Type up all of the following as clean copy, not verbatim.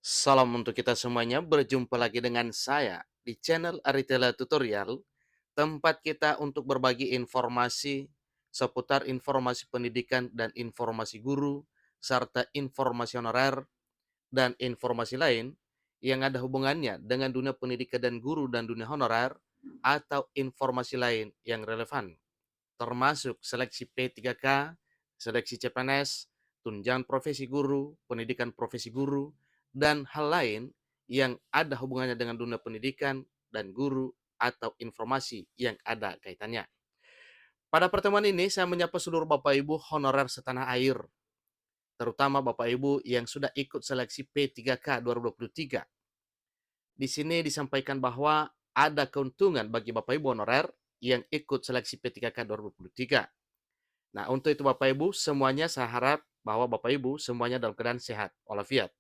Salam untuk kita semuanya, berjumpa lagi dengan saya di channel Aritela Tutorial, tempat kita untuk berbagi informasi seputar informasi pendidikan dan informasi guru, serta informasi honorer dan informasi lain yang ada hubungannya dengan dunia pendidikan dan guru dan dunia honorer atau informasi lain yang relevan, termasuk seleksi P3K, seleksi CPNS, tunjangan profesi guru, pendidikan profesi guru, dan hal lain yang ada hubungannya dengan dunia pendidikan dan guru atau informasi yang ada kaitannya. Pada pertemuan ini saya menyapa seluruh Bapak Ibu honorer setanah air, terutama Bapak Ibu yang sudah ikut seleksi P3K 2023. Di sini disampaikan bahwa ada keuntungan bagi Bapak Ibu honorer yang ikut seleksi P3K 2023. Nah, untuk itu Bapak Ibu, semuanya saya harap bahwa Bapak Ibu semuanya dalam keadaan sehat walafiat.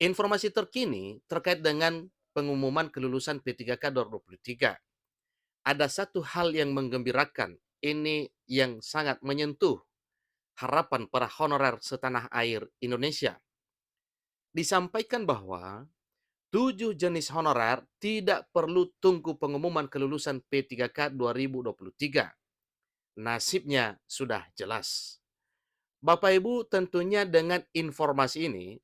Informasi terkini terkait dengan pengumuman kelulusan P3K 2023. Ada satu hal yang menggembirakan, ini yang sangat menyentuh harapan para honorer setanah air Indonesia. Disampaikan bahwa 7 jenis honorer tidak perlu tunggu pengumuman kelulusan P3K 2023. Nasibnya sudah jelas. Bapak Ibu tentunya dengan informasi ini,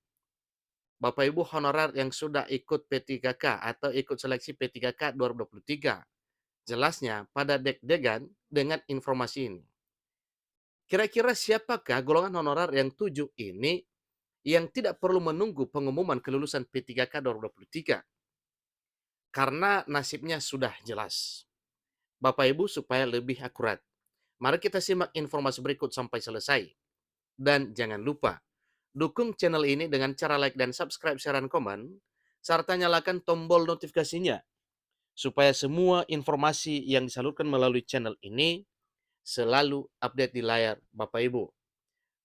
Bapak Ibu honorer yang sudah ikut P3K atau ikut seleksi P3K 2023, jelasnya pada deg-degan dengan informasi ini. Kira-kira siapakah golongan honorer yang 7 ini yang tidak perlu menunggu pengumuman kelulusan P3K 2023? Karena nasibnya sudah jelas. Bapak Ibu supaya lebih akurat, mari kita simak informasi berikut sampai selesai. Dan jangan lupa, dukung channel ini dengan cara like dan subscribe, share, dan komen, serta nyalakan tombol notifikasinya, supaya semua informasi yang disalurkan melalui channel ini selalu update di layar Bapak Ibu.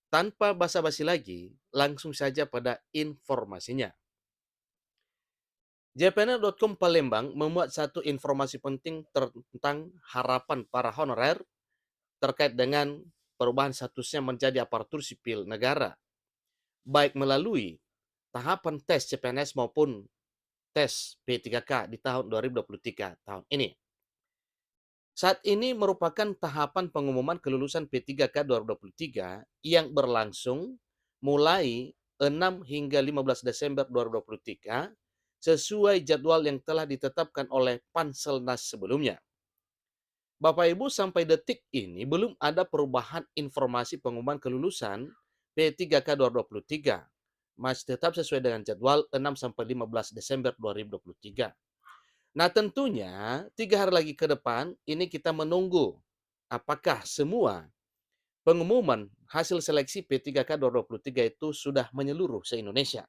Tanpa basa-basi lagi, langsung saja pada informasinya. jpnl.com Palembang memuat satu informasi penting tentang harapan para honorer terkait dengan perubahan statusnya menjadi aparatur sipil negara, baik melalui tahapan tes CPNS maupun tes P3K di tahun 2023 tahun ini. Saat ini merupakan tahapan pengumuman kelulusan P3K 2023 yang berlangsung mulai 6 hingga 15 Desember 2023 sesuai jadwal yang telah ditetapkan oleh Panselnas sebelumnya. Bapak Ibu sampai detik ini belum ada perubahan informasi pengumuman kelulusan P3K 2023. Masih tetap sesuai dengan jadwal 6 sampai 15 Desember 2023. Nah, tentunya 3 hari lagi ke depan ini kita menunggu apakah semua pengumuman hasil seleksi P3K 2023 itu sudah menyeluruh se-Indonesia.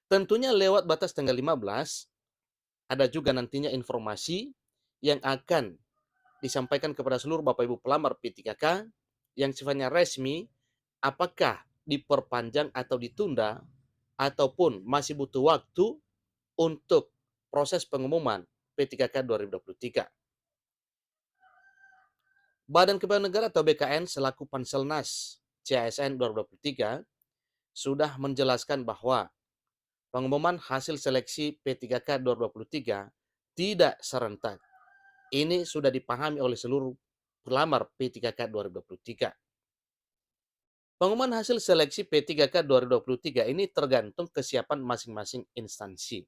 Tentunya lewat batas tanggal 15 ada juga nantinya informasi yang akan disampaikan kepada seluruh Bapak Ibu pelamar P3K yang sifatnya resmi, apakah diperpanjang atau ditunda ataupun masih butuh waktu untuk proses pengumuman P3K 2023. Badan Kepegawaian Negara atau BKN selaku Panselnas CASN 2023 sudah menjelaskan bahwa pengumuman hasil seleksi P3K 2023 tidak serentak. Ini sudah dipahami oleh seluruh pelamar P3K 2023. Pengumuman hasil seleksi P3K 2023 ini tergantung kesiapan masing-masing instansi.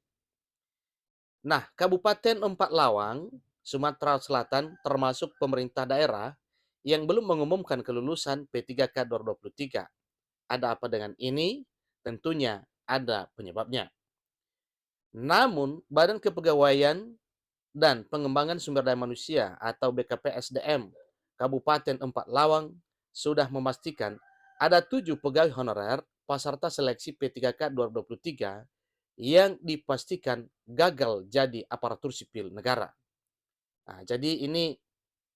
Nah, Kabupaten Empat Lawang, Sumatera Selatan termasuk pemerintah daerah yang belum mengumumkan kelulusan P3K 2023. Ada apa dengan ini? Tentunya ada penyebabnya. Namun, Badan Kepegawaian dan Pengembangan Sumber Daya Manusia atau BKPSDM Kabupaten Empat Lawang sudah memastikan ada 7 pegawai honorer peserta seleksi P3K 2023 yang dipastikan gagal jadi aparatur sipil negara. Nah, jadi ini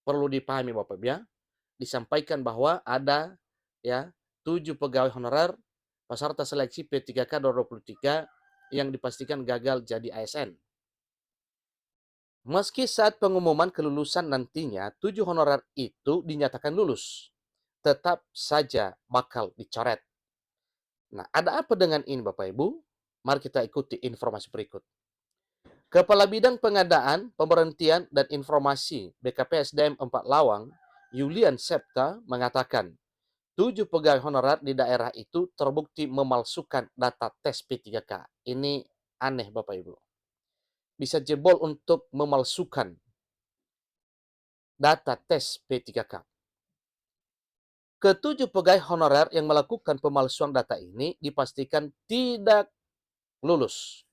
perlu dipahami Bapak Ibu ya. Disampaikan bahwa ada ya 7 pegawai honorer peserta seleksi P3K 2023 yang dipastikan gagal jadi ASN. Meski saat pengumuman kelulusan nantinya 7 honorer itu dinyatakan lulus, tetap saja bakal dicoret. Nah, ada apa dengan ini Bapak Ibu? Mari kita ikuti informasi berikut. Kepala Bidang Pengadaan, Pemberhentian, dan Informasi BKPSDM 4 Lawang, Yulian Septa, mengatakan 7 pegawai honorer di daerah itu terbukti memalsukan data tes P3K. Ini aneh Bapak Ibu. Bisa jebol untuk memalsukan data tes P3K. Ketujuh pegawai honorer yang melakukan pemalsuan data ini dipastikan tidak lulus.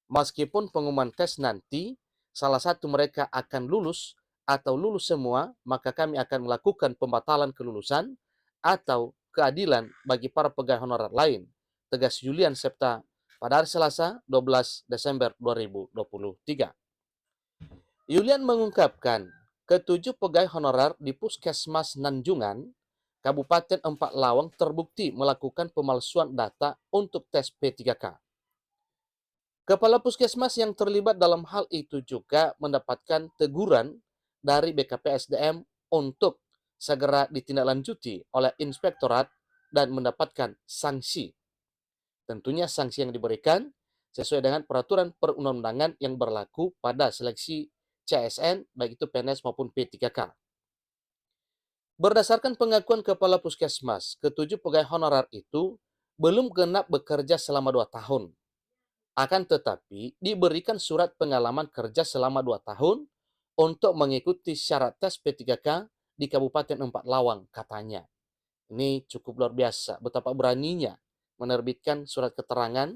Meskipun pengumuman tes nanti salah satu mereka akan lulus atau lulus semua, maka kami akan melakukan pembatalan kelulusan atau keadilan bagi para pegawai honorer lain, tegas Julian Septa pada hari Selasa 12 Desember 2023. Julian mengungkapkan, ketujuh pegawai honorer di Puskesmas Nanjungan, Kabupaten Empat Lawang terbukti melakukan pemalsuan data untuk tes P3K. Kepala Puskesmas yang terlibat dalam hal itu juga mendapatkan teguran dari BKPSDM untuk segera ditindaklanjuti oleh Inspektorat dan mendapatkan sanksi. Tentunya sanksi yang diberikan sesuai dengan peraturan perundang-undangan yang berlaku pada seleksi CSN, baik itu PNS maupun P3K. Berdasarkan pengakuan Kepala Puskesmas, ketujuh pegawai honorer itu belum genap bekerja selama 2 tahun. Akan tetapi, diberikan surat pengalaman kerja selama 2 tahun untuk mengikuti syarat tes P3K di Kabupaten Empat Lawang, katanya. Ini cukup luar biasa, betapa beraninya menerbitkan surat keterangan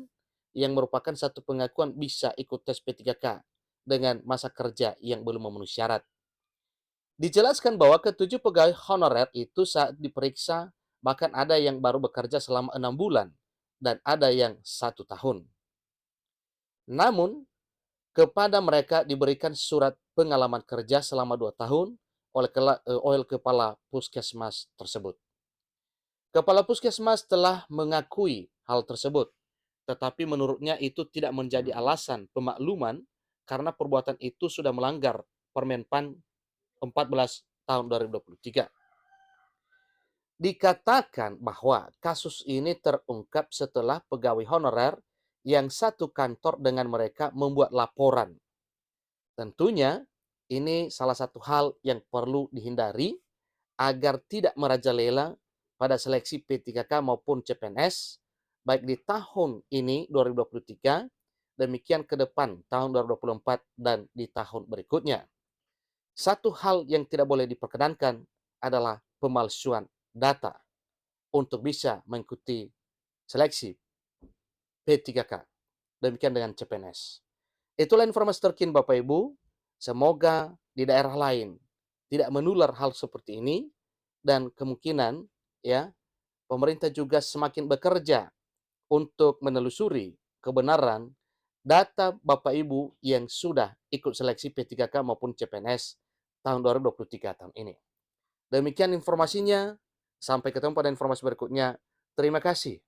yang merupakan satu pengakuan bisa ikut tes P3K dengan masa kerja yang belum memenuhi syarat. Dijelaskan bahwa ketujuh pegawai honorer itu saat diperiksa, bahkan ada yang baru bekerja selama 6 bulan dan ada yang 1 tahun. Namun, kepada mereka diberikan surat pengalaman kerja selama 2 tahun oleh Kepala Puskesmas tersebut. Kepala Puskesmas telah mengakui hal tersebut, tetapi menurutnya itu tidak menjadi alasan pemakluman karena perbuatan itu sudah melanggar Permenpan 14 tahun 2023. Dikatakan bahwa kasus ini terungkap setelah pegawai honorer yang satu kantor dengan mereka membuat laporan. Tentunya ini salah satu hal yang perlu dihindari agar tidak merajalela pada seleksi P3K maupun CPNS baik di tahun ini 2023, demikian ke depan tahun 2024 dan di tahun berikutnya. Satu hal yang tidak boleh diperkenankan adalah pemalsuan data untuk bisa mengikuti seleksi P3K. Demikian dengan CPNS. Itulah informasi terkini Bapak Ibu. Semoga di daerah lain tidak menular hal seperti ini dan kemungkinan ya pemerintah juga semakin bekerja untuk menelusuri kebenaran data Bapak Ibu yang sudah ikut seleksi P3K maupun CPNS tahun 2023 tahun ini. Demikian informasinya. Sampai ketemu pada informasi berikutnya. Terima kasih.